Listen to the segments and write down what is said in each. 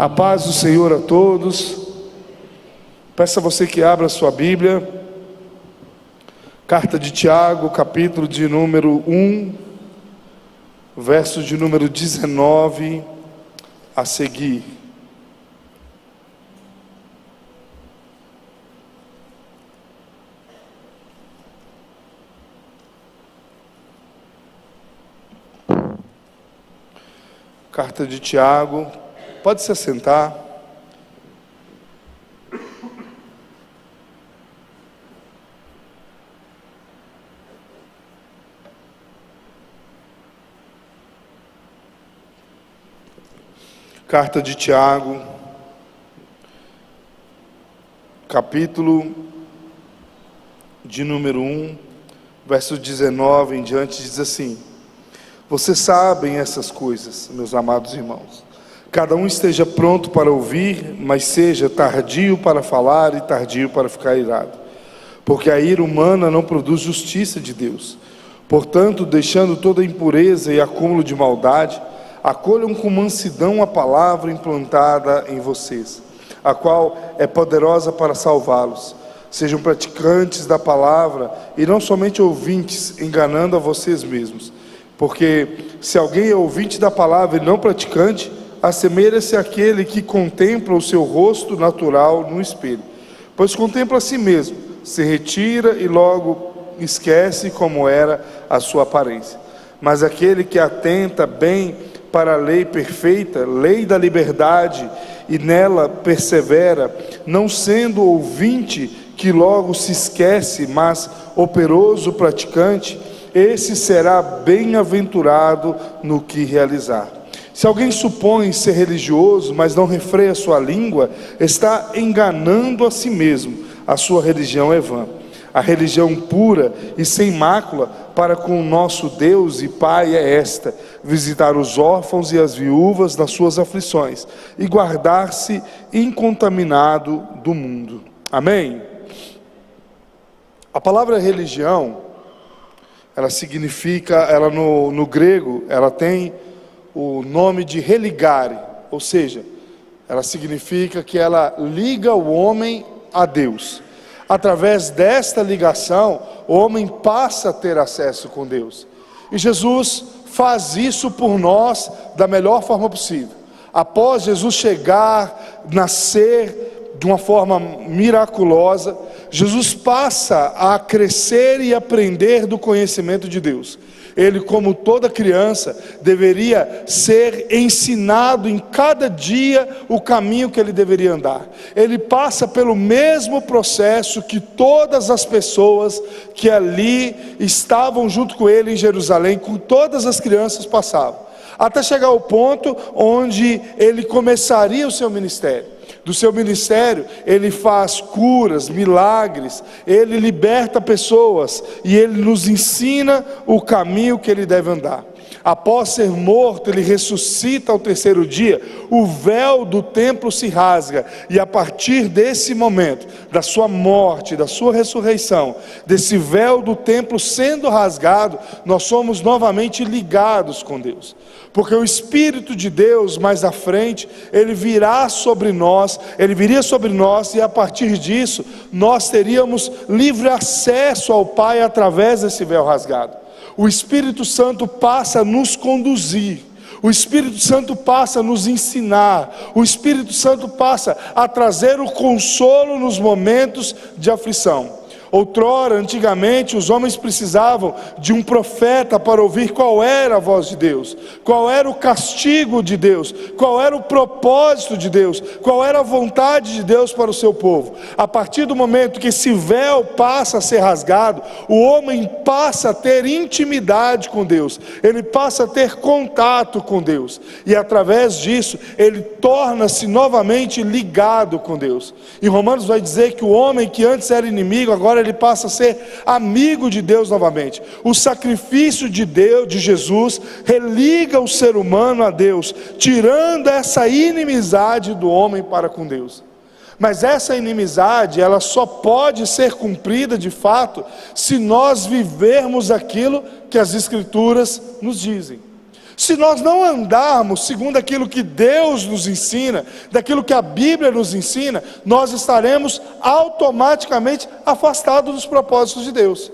A paz do Senhor a todos. Peço a você que abra a sua Bíblia, carta de Tiago, capítulo de número 1, verso de número 19 a seguir. Carta de Tiago, pode se assentar. Carta de Tiago, capítulo de número 1, verso 19 em diante, diz assim: Vocês sabem essas coisas, meus amados irmãos. Cada um esteja pronto para ouvir, mas seja tardio para falar e tardio para ficar irado. Porque a ira humana não produz justiça de Deus. Portanto, deixando toda impureza e acúmulo de maldade, acolham com mansidão a palavra implantada em vocês, a qual é poderosa para salvá-los. Sejam praticantes da palavra e não somente ouvintes, enganando a vocês mesmos. Porque se alguém é ouvinte da palavra e não praticante, assemelha-se àquele que contempla o seu rosto natural no espelho. Pois contempla a si mesmo, se retira e logo esquece como era a sua aparência. Mas aquele que atenta bem para a lei perfeita, lei da liberdade, e nela persevera, não sendo ouvinte que logo se esquece, mas operoso praticante, esse será bem-aventurado no que realizar. Se alguém supõe ser religioso, mas não refreia sua língua, está enganando a si mesmo. A sua religião é vã. A religião pura e sem mácula para com o nosso Deus e Pai é esta: visitar os órfãos e as viúvas nas suas aflições e guardar-se incontaminado do mundo. Amém? A palavra religião, ela significa, no grego, ela tem o nome de religare, ou seja, ela significa que ela liga o homem a Deus. Através desta ligação, o homem passa a ter acesso com Deus. E Jesus faz isso por nós da melhor forma possível. Após Jesus chegar, nascer de uma forma miraculosa, Jesus passa a crescer e aprender do conhecimento de Deus. Ele, como toda criança, deveria ser ensinado em cada dia o caminho que ele deveria andar. Ele passa pelo mesmo processo que todas as pessoas que ali estavam junto com ele em Jerusalém, com todas as crianças passavam, até chegar ao ponto onde ele começaria o seu ministério. Do seu ministério, ele faz curas, milagres, ele liberta pessoas e ele nos ensina o caminho que ele deve andar. Após ser morto, ele ressuscita ao terceiro dia, o véu do templo se rasga, e a partir desse momento, da sua morte, da sua ressurreição, desse véu do templo sendo rasgado, nós somos novamente ligados com Deus. Porque o Espírito de Deus, mais à frente, ele viria sobre nós, e a partir disso, nós teríamos livre acesso ao Pai através desse véu rasgado. O Espírito Santo passa a nos conduzir, o Espírito Santo passa a nos ensinar, o Espírito Santo passa a trazer o consolo nos momentos de aflição. Outrora, antigamente, os homens precisavam de um profeta para ouvir qual era a voz de Deus, qual era o castigo de Deus, qual era o propósito de Deus, qual era a vontade de Deus para o seu povo. A partir do momento que esse véu passa a ser rasgado, o homem passa a ter intimidade com Deus, ele passa a ter contato com Deus, e através disso, ele torna-se novamente ligado com Deus. Em Romanos vai dizer que o homem que antes era inimigo, agora ele passa a ser amigo de Deus novamente. O sacrifício de Deus, de Jesus, religa o ser humano a Deus, tirando essa inimizade do homem para com Deus. Mas essa inimizade, ela só pode ser cumprida de fato, se nós vivermos aquilo que as Escrituras nos dizem. Se nós não andarmos segundo aquilo que Deus nos ensina, daquilo que a Bíblia nos ensina, nós estaremos automaticamente afastados dos propósitos de Deus.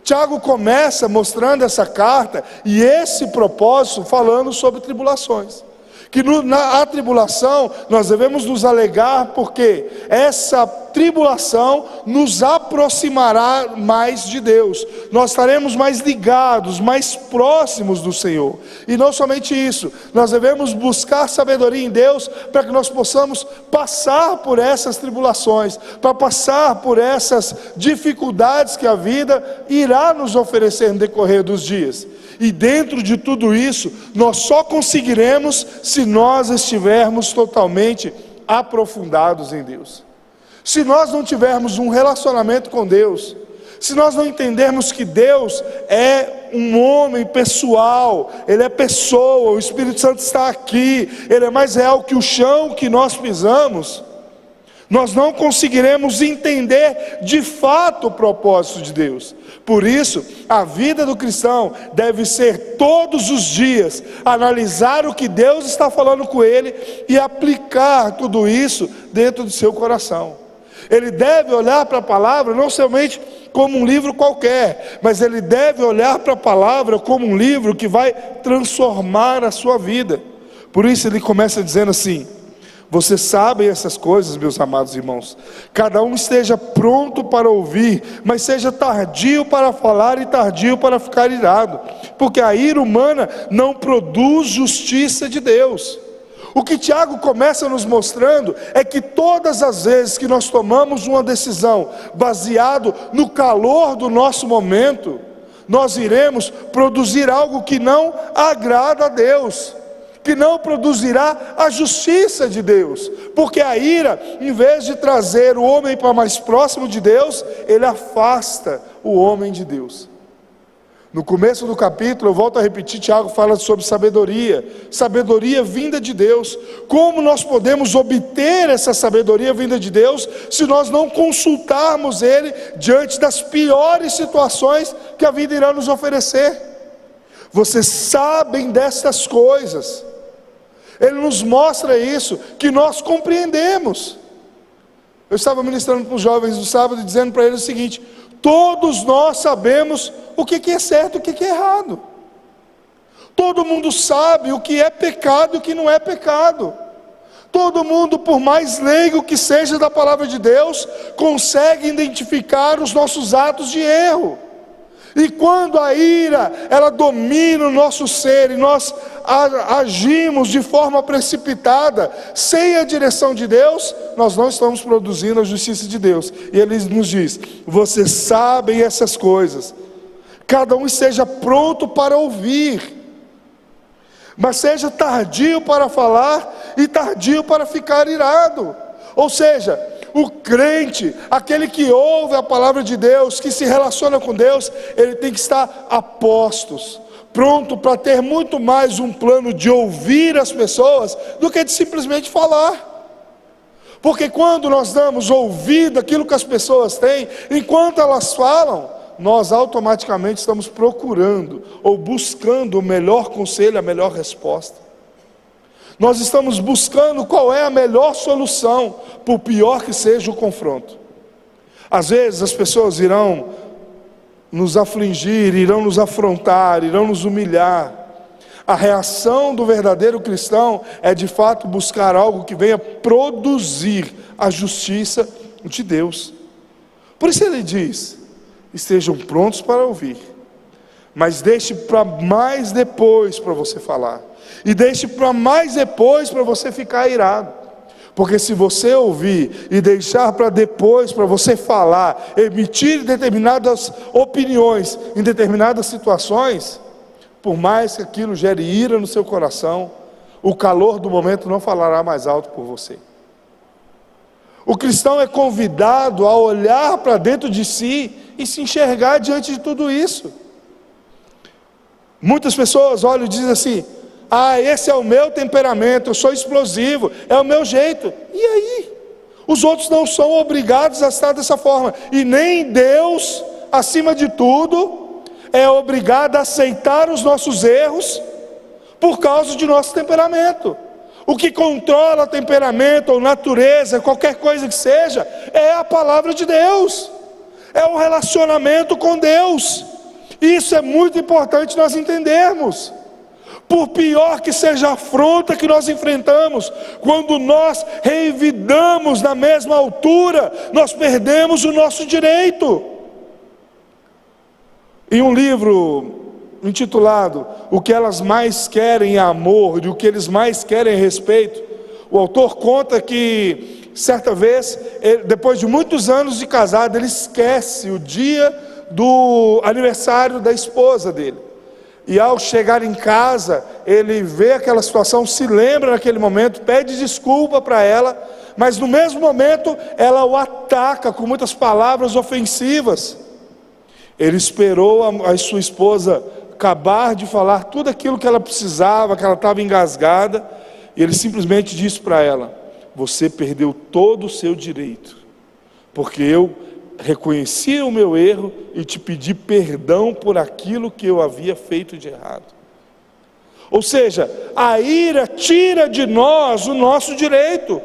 Tiago começa mostrando essa carta e esse propósito falando sobre tribulações. Que na tribulação nós devemos nos alegrar, porque essa tribulação nos aproximará mais de Deus. Nós estaremos mais ligados, mais próximos do Senhor. E não somente isso, nós devemos buscar sabedoria em Deus para que nós possamos passar por essas tribulações, para passar por essas dificuldades que a vida irá nos oferecer no decorrer dos dias. E dentro de tudo isso, nós só conseguiremos se nós estivermos totalmente aprofundados em Deus. Se nós não tivermos um relacionamento com Deus, se nós não entendermos que Deus é um homem pessoal, Ele é pessoa, o Espírito Santo está aqui, Ele é mais real que o chão que nós pisamos, nós não conseguiremos entender de fato o propósito de Deus. Por isso, a vida do cristão deve ser todos os dias analisar o que Deus está falando com ele e aplicar tudo isso dentro do seu coração. Ele deve olhar para a palavra não somente como um livro qualquer, mas ele deve olhar para a palavra como um livro que vai transformar a sua vida. Por isso ele começa dizendo assim: vocês sabem essas coisas, meus amados irmãos. Cada um esteja pronto para ouvir, mas seja tardio para falar e tardio para ficar irado, porque a ira humana não produz justiça de Deus. O que Tiago começa nos mostrando é que todas as vezes que nós tomamos uma decisão baseado no calor do nosso momento, nós iremos produzir algo que não agrada a Deus, que não produzirá a justiça de Deus, porque a ira, em vez de trazer o homem para mais próximo de Deus, ele afasta o homem de Deus. No começo do capítulo, eu volto a repetir, Tiago fala sobre sabedoria vinda de Deus. Como nós podemos obter essa sabedoria vinda de Deus, se nós não consultarmos Ele diante das piores situações que a vida irá nos oferecer? Vocês sabem dessas coisas. Ele nos mostra isso, que nós compreendemos. Eu estava ministrando para os jovens no sábado, dizendo para eles o seguinte: todos nós sabemos o que é certo e o que é errado. Todo mundo sabe o que é pecado e o que não é pecado. Todo mundo, por mais leigo que seja da palavra de Deus, consegue identificar os nossos atos de erro. E quando a ira, ela domina o nosso ser, e nós agimos de forma precipitada, sem a direção de Deus, nós não estamos produzindo a justiça de Deus. E Ele nos diz: vocês sabem essas coisas, cada um esteja pronto para ouvir, mas seja tardio para falar e tardio para ficar irado. Ou seja, o crente, aquele que ouve a palavra de Deus, que se relaciona com Deus, ele tem que estar a postos, pronto para ter muito mais um plano de ouvir as pessoas do que de simplesmente falar. Porque quando nós damos ouvido àquilo que as pessoas têm, enquanto elas falam, nós automaticamente estamos procurando ou buscando o melhor conselho, a melhor resposta. Nós estamos buscando qual é a melhor solução, por pior que seja o confronto. Às vezes as pessoas irão nos afligir, irão nos afrontar, irão nos humilhar. A reação do verdadeiro cristão é de fato buscar algo que venha produzir a justiça de Deus. Por isso ele diz: estejam prontos para ouvir, mas deixe para mais depois para você falar. E deixe para mais depois para você ficar irado. Porque se você ouvir e deixar para depois para você falar, emitir determinadas opiniões em determinadas situações, por mais que aquilo gere ira no seu coração, o calor do momento não falará mais alto por você. O cristão é convidado a olhar para dentro de si e se enxergar diante de tudo isso. Muitas pessoas olham e dizem assim: esse é o meu temperamento, eu sou explosivo, é o meu jeito. E aí? Os outros não são obrigados a estar dessa forma. E nem Deus, acima de tudo, é obrigado a aceitar os nossos erros, por causa de nosso temperamento. O que controla temperamento ou natureza, qualquer coisa que seja, é a palavra de Deus, é o relacionamento com Deus. Isso é muito importante nós entendermos. Por pior que seja a afronta que nós enfrentamos, quando nós revidamos na mesma altura, nós perdemos o nosso direito. Em um livro intitulado O que elas mais querem é amor, e o que eles mais querem é respeito, o autor conta que certa vez, depois de muitos anos de casado, ele esquece o dia do aniversário da esposa dele, e ao chegar em casa, ele vê aquela situação, se lembra naquele momento, pede desculpa para ela, mas no mesmo momento ela o ataca com muitas palavras ofensivas. Ele esperou a sua esposa acabar de falar tudo aquilo que ela precisava, que ela estava engasgada, e ele simplesmente disse para ela: você perdeu todo o seu direito, porque eu reconheci o meu erro e te pedi perdão por aquilo que eu havia feito de errado. Ou seja, a ira tira de nós o nosso direito.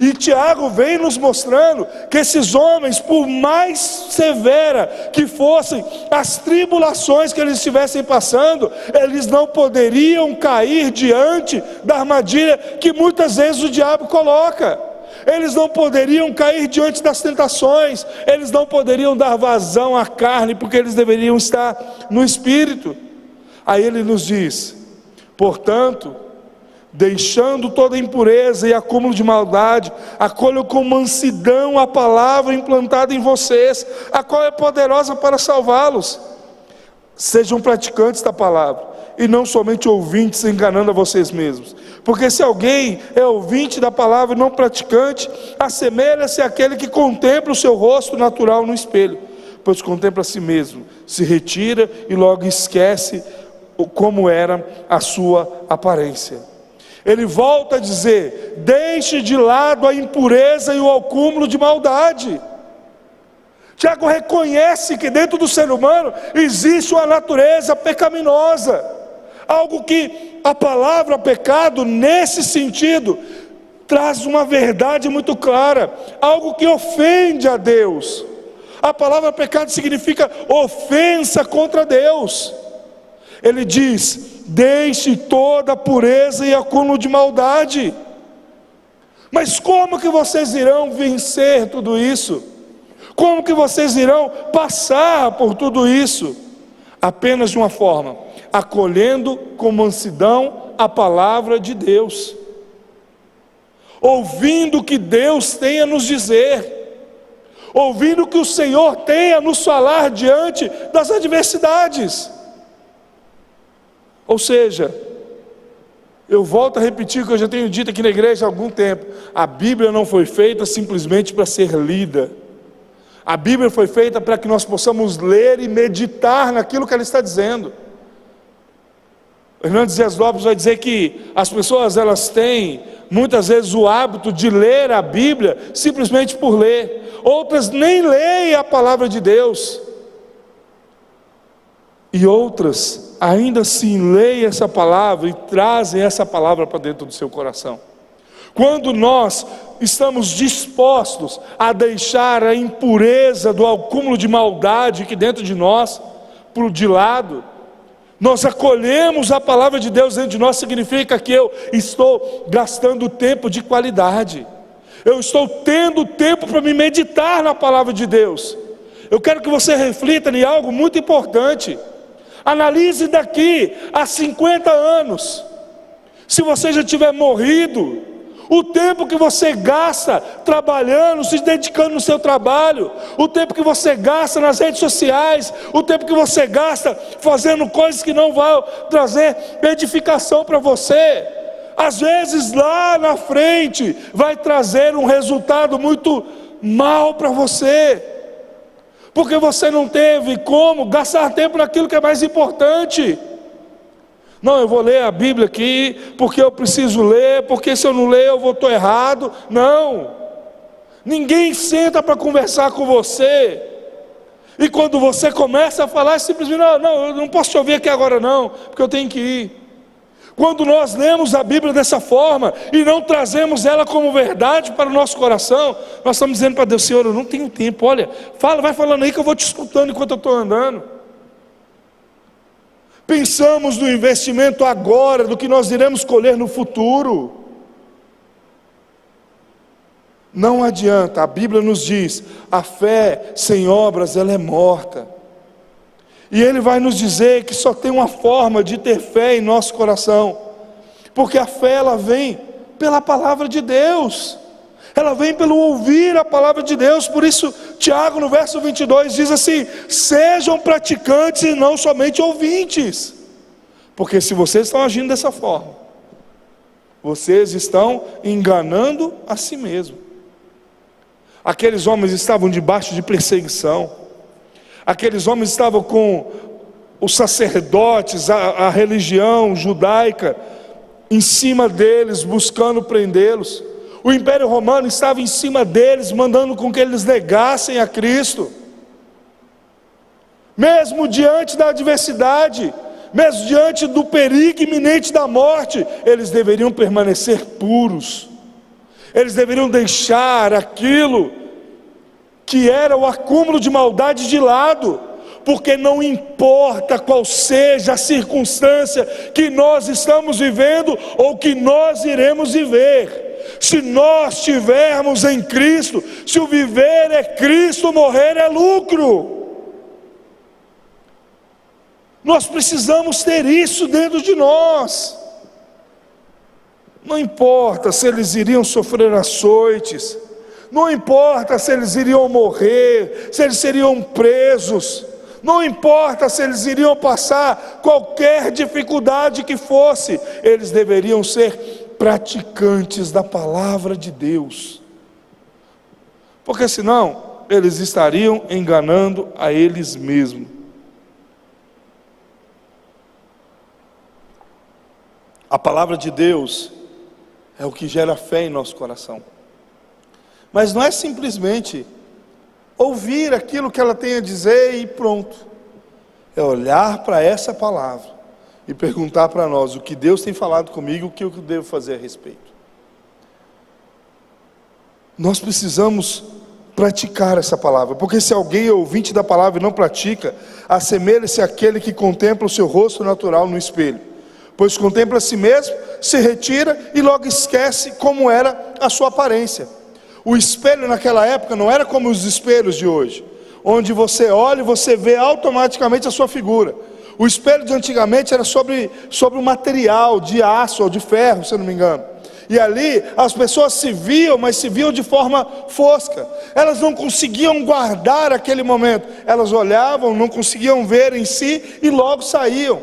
E Tiago vem nos mostrando que esses homens, por mais severa que fossem as tribulações que eles estivessem passando, eles não poderiam cair diante da armadilha que muitas vezes o diabo coloca. Eles não poderiam cair diante das tentações, eles não poderiam dar vazão à carne, porque eles deveriam estar no Espírito. Aí ele nos diz: portanto, deixando toda impureza e acúmulo de maldade, acolham com mansidão a palavra implantada em vocês, a qual é poderosa para salvá-los. Sejam praticantes da palavra, e não somente ouvintes, enganando a vocês mesmos. Porque se alguém é ouvinte da palavra e não praticante, assemelha-se àquele que contempla o seu rosto natural no espelho, pois contempla a si mesmo, se retira e logo esquece como era a sua aparência. Ele volta a dizer: deixe de lado a impureza e o acúmulo de maldade. Tiago reconhece que dentro do ser humano existe uma natureza pecaminosa, algo que a palavra pecado, nesse sentido, traz uma verdade muito clara, algo que ofende a Deus. A palavra pecado significa ofensa contra Deus. Ele diz: deixe toda a pureza e acúmulo de maldade. Mas como que vocês irão vencer tudo isso? Como que vocês irão passar por tudo isso? Apenas de uma forma: acolhendo com mansidão a palavra de Deus, ouvindo o que Deus tem a nos dizer, ouvindo o que o Senhor tem a nos falar diante das adversidades. Ou seja, eu volto a repetir o que eu já tenho dito aqui na igreja há algum tempo: a Bíblia não foi feita simplesmente para ser lida. A Bíblia foi feita para que nós possamos ler e meditar naquilo que ela está dizendo. Hernandes Dias Lopes vai dizer que as pessoas, elas têm muitas vezes o hábito de ler a Bíblia simplesmente por ler. Outras nem leem a palavra de Deus. E outras ainda assim leem essa palavra e trazem essa palavra para dentro do seu coração. Quando nós estamos dispostos a deixar a impureza do acúmulo de maldade que dentro de nós, de lado, nós acolhemos a palavra de Deus dentro de nós, significa que eu estou gastando tempo de qualidade, eu estou tendo tempo para me meditar na palavra de Deus. Eu quero que você reflita em algo muito importante. Analise daqui a 50 anos, se você já tiver morrido, o tempo que você gasta trabalhando, se dedicando no seu trabalho, o tempo que você gasta nas redes sociais, o tempo que você gasta fazendo coisas que não vão trazer edificação para você, às vezes lá na frente vai trazer um resultado muito mal para você, porque você não teve como gastar tempo naquilo que é mais importante. Não, eu vou ler a Bíblia aqui, porque eu preciso ler, porque se eu não ler eu estou errado. Não, ninguém senta para conversar com você, e quando você começa a falar, simplesmente: não, eu não posso te ouvir aqui agora não, porque eu tenho que ir. Quando nós lemos a Bíblia dessa forma e não trazemos ela como verdade para o nosso coração, nós estamos dizendo para Deus: Senhor, eu não tenho tempo, olha, vai falando aí que eu vou te escutando enquanto eu estou andando. Pensamos no investimento agora, do que nós iremos colher no futuro. Não adianta, a Bíblia nos diz: a fé sem obras, ela é morta. E Ele vai nos dizer que só tem uma forma de ter fé em nosso coração, porque a fé, ela vem pela palavra de Deus, ela vem pelo ouvir a palavra de Deus. Por isso Tiago, no verso 22, diz assim: sejam praticantes e não somente ouvintes, porque se vocês estão agindo dessa forma, vocês estão enganando a si mesmo. Aqueles homens estavam debaixo de perseguição, aqueles homens estavam com os sacerdotes, a religião judaica em cima deles, buscando prendê-los. O Império Romano estava em cima deles, mandando com que eles negassem a Cristo. Mesmo diante da adversidade, mesmo diante do perigo iminente da morte, eles deveriam permanecer puros. Eles deveriam deixar aquilo que era o acúmulo de maldade de lado, porque não importa qual seja a circunstância que nós estamos vivendo ou que nós iremos viver, se nós estivermos em Cristo, se o viver é Cristo, morrer é lucro. Nós precisamos ter isso dentro de nós. Não importa se eles iriam sofrer açoites, não importa se eles iriam morrer, se eles seriam presos, não importa se eles iriam passar qualquer dificuldade que fosse, eles deveriam ser praticantes da palavra de Deus, porque senão eles estariam enganando a eles mesmos. A palavra de Deus é o que gera fé em nosso coração, mas não é simplesmente ouvir aquilo que ela tem a dizer e pronto. É olhar para essa palavra e perguntar para nós: o que Deus tem falado comigo, o que eu devo fazer a respeito. Nós precisamos praticar essa palavra, porque se alguém é ouvinte da palavra e não pratica, assemelha-se àquele que contempla o seu rosto natural no espelho, pois contempla a si mesmo, se retira e logo esquece como era a sua aparência. O espelho naquela época não era como os espelhos de hoje, onde você olha e você vê automaticamente a sua figura. O espelho de antigamente era sobre um material de aço ou de ferro, se eu não me engano. E ali as pessoas se viam, mas se viam de forma fosca. Elas não conseguiam guardar aquele momento. Elas olhavam, não conseguiam ver em si e logo saíam.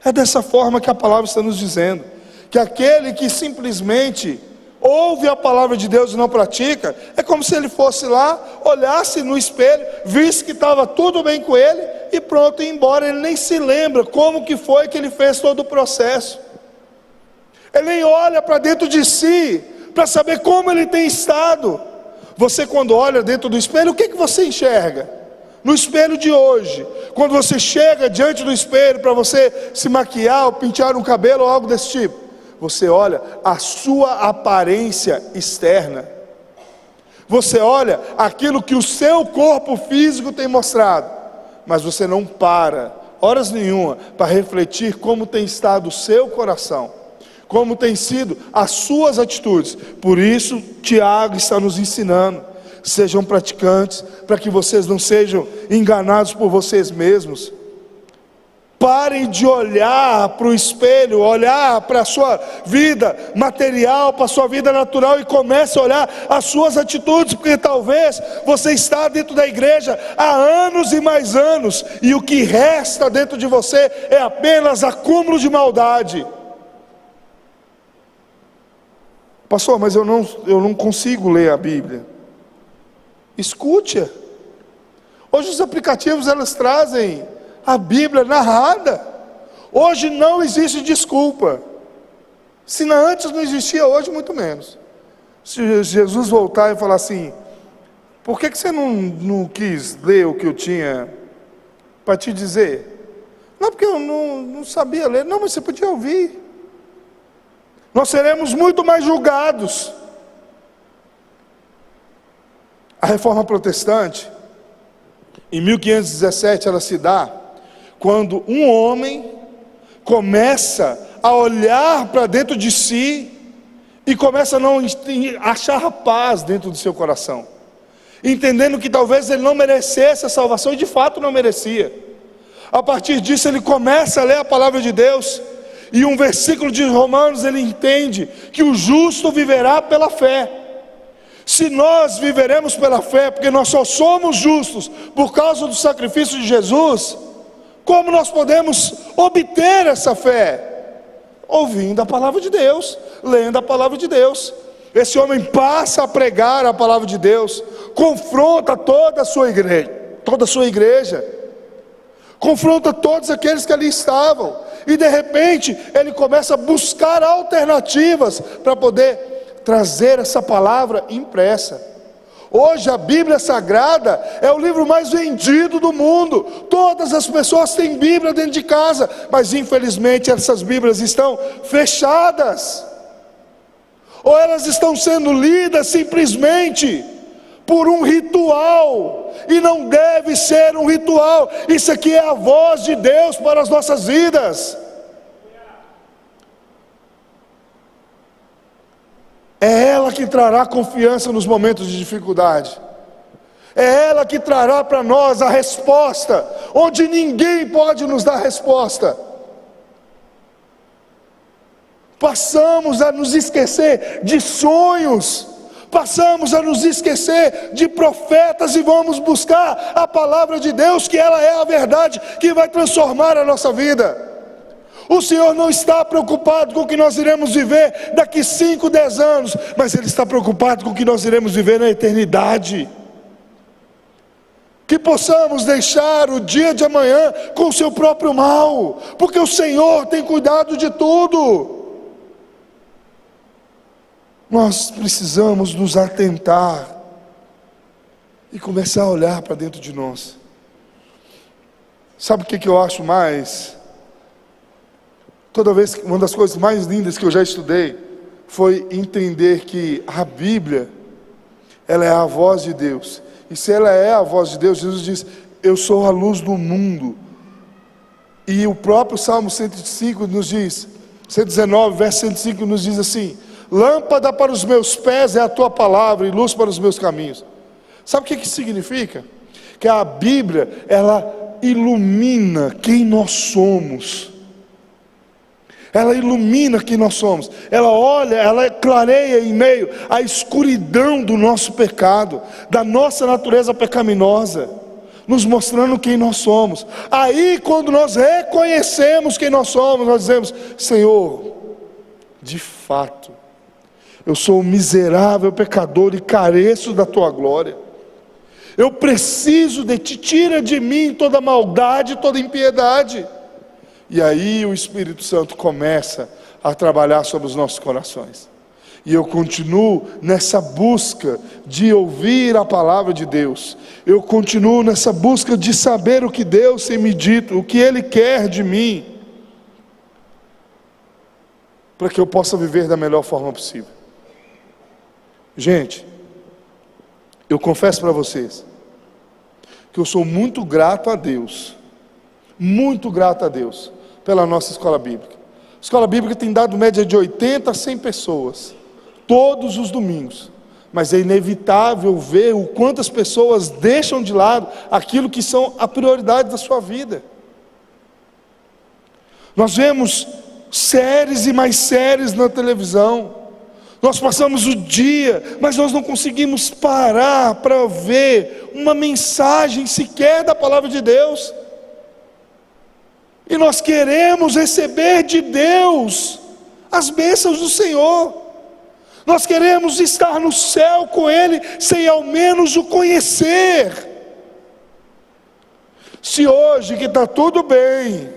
É dessa forma que a palavra está nos dizendo, que aquele que simplesmente ouve a palavra de Deus e não pratica, é como se ele fosse lá, olhasse no espelho, visse que estava tudo bem com ele e pronto, ia embora. Ele nem se lembra como que foi que ele fez todo o processo. Ele nem olha para dentro de si para saber como ele tem estado. Você, quando olha dentro do espelho, o que você enxerga? No espelho de hoje, quando você chega diante do espelho para você se maquiar ou pentear um cabelo ou algo desse tipo, você olha a sua aparência externa, você olha aquilo que o seu corpo físico tem mostrado, mas você não para, horas nenhuma, para refletir como tem estado o seu coração, como tem sido as suas atitudes. Por isso Tiago está nos ensinando: sejam praticantes, para que vocês não sejam enganados por vocês mesmos. Parem de olhar para o espelho, olhar para a sua vida material, para a sua vida natural, e comece a olhar as suas atitudes, porque talvez você está dentro da igreja há anos e mais anos, e o que resta dentro de você é apenas acúmulo de maldade. Pastor, mas eu não consigo ler a Bíblia. Escute-a. Hoje os aplicativos, elas trazem a Bíblia narrada. Hoje não existe desculpa. Se antes não existia, hoje muito menos. Se Jesus voltar e falar assim: por que você não quis ler o que eu tinha para te dizer? Não, porque eu não sabia ler. Não, mas você podia ouvir. nós seremos muito mais julgados. A Reforma Protestante, em 1517, ela se dá quando um homem começa a olhar para dentro de si e começa a não achar paz dentro do seu coração, entendendo que talvez ele não merecesse a salvação, e de fato não merecia. A partir disso ele começa a ler a palavra de Deus, e um versículo de Romanos ele entende que o justo viverá pela fé. Se nós viveremos pela fé, porque nós só somos justos por causa do sacrifício de Jesus, como nós podemos obter essa fé? Ouvindo a palavra de Deus, lendo a palavra de Deus. Esse homem passa a pregar a palavra de Deus, confronta toda a sua igreja, confronta todos aqueles que ali estavam, e de repente ele começa a buscar alternativas para poder trazer essa palavra impressa. Hoje a Bíblia Sagrada é o livro mais vendido do mundo. Todas as pessoas têm Bíblia dentro de casa, mas infelizmente essas Bíblias estão fechadas, ou elas estão sendo lidas simplesmente por um ritual, e não deve ser um ritual. Isso aqui é a voz de Deus para as nossas vidas. É ela que trará confiança nos momentos de dificuldade. É ela que trará para nós a resposta, onde ninguém pode nos dar resposta. Passamos a nos esquecer de sonhos, passamos a nos esquecer de profetas, e vamos buscar a palavra de Deus, que ela é a verdade que vai transformar a nossa vida. O Senhor não está preocupado com o que nós iremos viver daqui 5, 10 anos, mas Ele está preocupado com o que nós iremos viver na eternidade. Que possamos deixar o dia de amanhã com o seu próprio mal, porque o Senhor tem cuidado de tudo. Nós precisamos nos atentar e começar a olhar para dentro de nós. Sabe o que eu acho mais? Toda vez, uma das coisas mais lindas que eu já estudei foi entender que a Bíblia, ela é a voz de Deus. E se ela é a voz de Deus, Jesus diz: eu sou a luz do mundo. E o próprio Salmo 105 nos diz, 119, verso 105 nos diz assim: lâmpada para os meus pés é a tua palavra, e luz para os meus caminhos. Sabe o que isso significa? Que a Bíblia, ela ilumina quem nós somos. Ela ilumina quem nós somos. Ela olha, ela clareia em meio à escuridão do nosso pecado, da nossa natureza pecaminosa, nos mostrando quem nós somos. Aí, quando nós reconhecemos quem nós somos, nós dizemos: Senhor, de fato, eu sou um miserável pecador e careço da tua glória. Eu preciso de ti, tira de mim toda maldade, toda impiedade. E aí o Espírito Santo começa a trabalhar sobre os nossos corações. E eu continuo nessa busca de ouvir a palavra de Deus. Eu continuo nessa busca de saber o que Deus tem me dito, o que Ele quer de mim, para que eu possa viver da melhor forma possível. Gente, eu confesso para vocês que eu sou muito grato a Deus, pela nossa escola bíblica. A escola bíblica tem dado média de 80 a 100 pessoas, todos os domingos. Mas é inevitável ver o quanto as pessoas deixam de lado aquilo que são a prioridade da sua vida. Nós vemos séries e mais séries na televisão. Nós passamos o dia, mas nós não conseguimos parar para ver uma mensagem sequer da palavra de Deus. E nós queremos receber de Deus as bênçãos do Senhor. Nós queremos estar no céu com Ele, sem ao menos o conhecer. Se hoje que está tudo bem,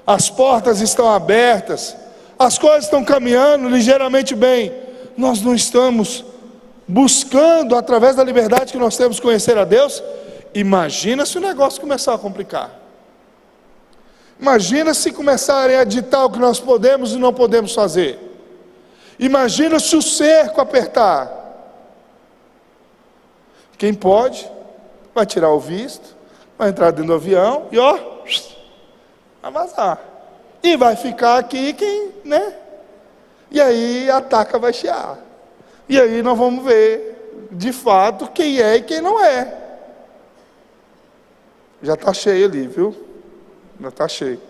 as portas estão abertas, as coisas estão caminhando ligeiramente bem, nós não estamos buscando, através da liberdade que nós temos, conhecer a Deus. Imagina se o negócio começar a complicar. Imagina se começarem a ditar o que nós podemos e não podemos fazer. Imagina se o cerco apertar. Quem pode, vai tirar o visto, vai entrar dentro do avião e vai vazar. E vai ficar aqui quem, né? E aí a taca vai chiar. E aí nós vamos ver, de fato, quem é e quem não é. Já está cheio ali, viu? Já está cheio.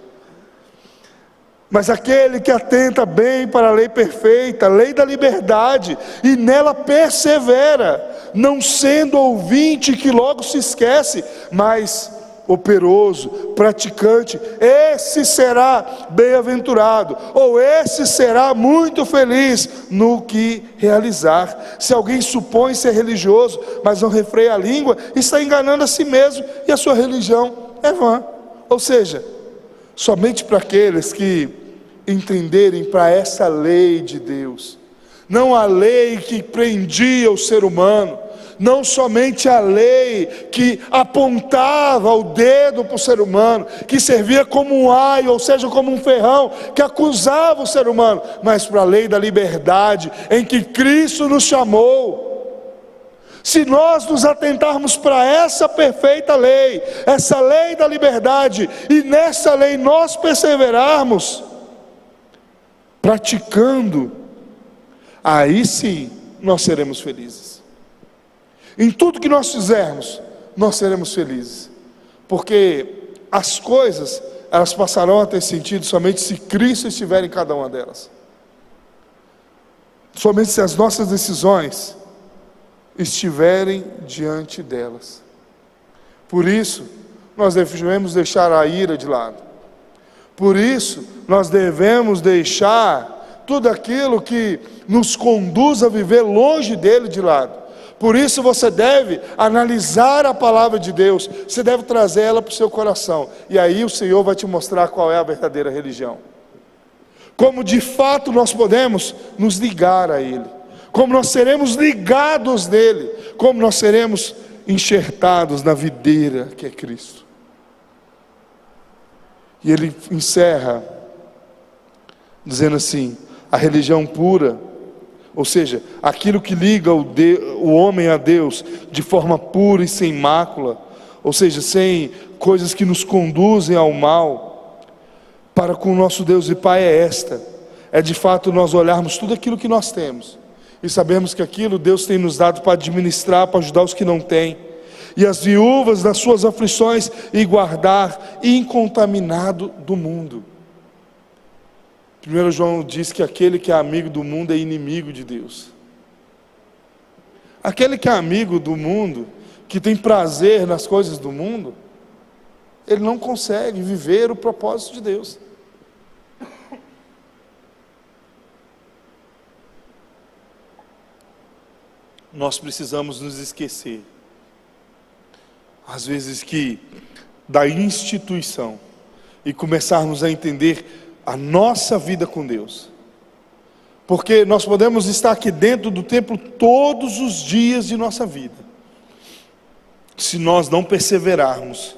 Mas aquele que atenta bem para a lei perfeita, a lei da liberdade, e nela persevera, não sendo ouvinte que logo se esquece, mas operoso, praticante, esse será bem-aventurado, ou esse será muito feliz no que realizar. Se alguém supõe ser religioso, mas não refreia a língua, está enganando a si mesmo, e a sua religião é vã. Ou seja, somente para aqueles que entenderem para essa lei de Deus, não a lei que prendia o ser humano, não somente a lei que apontava o dedo para o ser humano, que servia como um aio, ou seja, como um ferrão, que acusava o ser humano, mas para a lei da liberdade, em que Cristo nos chamou. Se nós nos atentarmos para essa perfeita lei, essa lei da liberdade, e nessa lei nós perseverarmos, praticando, aí sim nós seremos felizes. Em tudo que nós fizermos, nós seremos felizes, porque as coisas, elas passarão a ter sentido somente se Cristo estiver em cada uma delas. Somente se as nossas decisões estiverem diante delas. Por isso, nós devemos deixar a ira de lado. Por isso, nós devemos deixar tudo aquilo que nos conduz a viver longe dele de lado. Por isso você deve analisar a palavra de Deus, você deve trazer ela para o seu coração, e aí o Senhor vai te mostrar qual é a verdadeira religião. Como de fato nós podemos nos ligar a Ele, como nós seremos ligados nele, como nós seremos enxertados na videira que é Cristo. E ele encerra dizendo assim: a religião pura, ou seja, aquilo que liga o homem a Deus de forma pura e sem mácula, ou seja, sem coisas que nos conduzem ao mal, para com o nosso Deus e Pai é de fato nós olharmos tudo aquilo que nós temos, e sabemos que aquilo Deus tem nos dado para administrar, para ajudar os que não têm, e as viúvas das suas aflições, e guardar incontaminado do mundo. 1 João diz que aquele que é amigo do mundo é inimigo de Deus. Aquele que é amigo do mundo, que tem prazer nas coisas do mundo, ele não consegue viver o propósito de Deus. Nós precisamos nos esquecer, às vezes, que da instituição, e começarmos a entender a nossa vida com Deus, porque nós podemos estar aqui dentro do templo todos os dias de nossa vida, se nós não perseverarmos,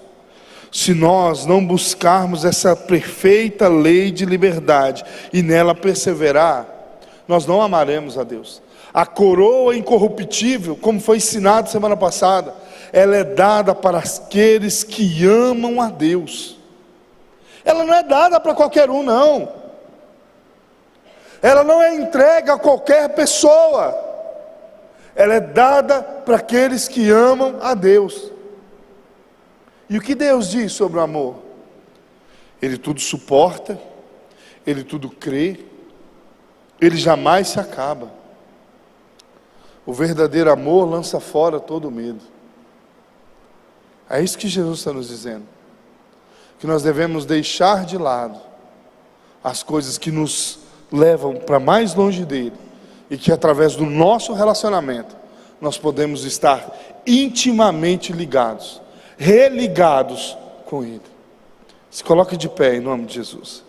se nós não buscarmos essa perfeita lei de liberdade e nela perseverar, nós não amaremos a Deus. A coroa incorruptível, como foi ensinado semana passada, ela é dada para aqueles que amam a Deus. Ela não é dada para qualquer um, não. Ela não é entregue a qualquer pessoa. Ela é dada para aqueles que amam a Deus. E o que Deus diz sobre o amor? Ele tudo suporta, Ele tudo crê, Ele jamais se acaba. O verdadeiro amor lança fora todo medo. É isso que Jesus está nos dizendo. Que nós devemos deixar de lado as coisas que nos levam para mais longe dele, e que através do nosso relacionamento nós podemos estar intimamente ligados, religados com ele. Se coloque de pé em nome de Jesus.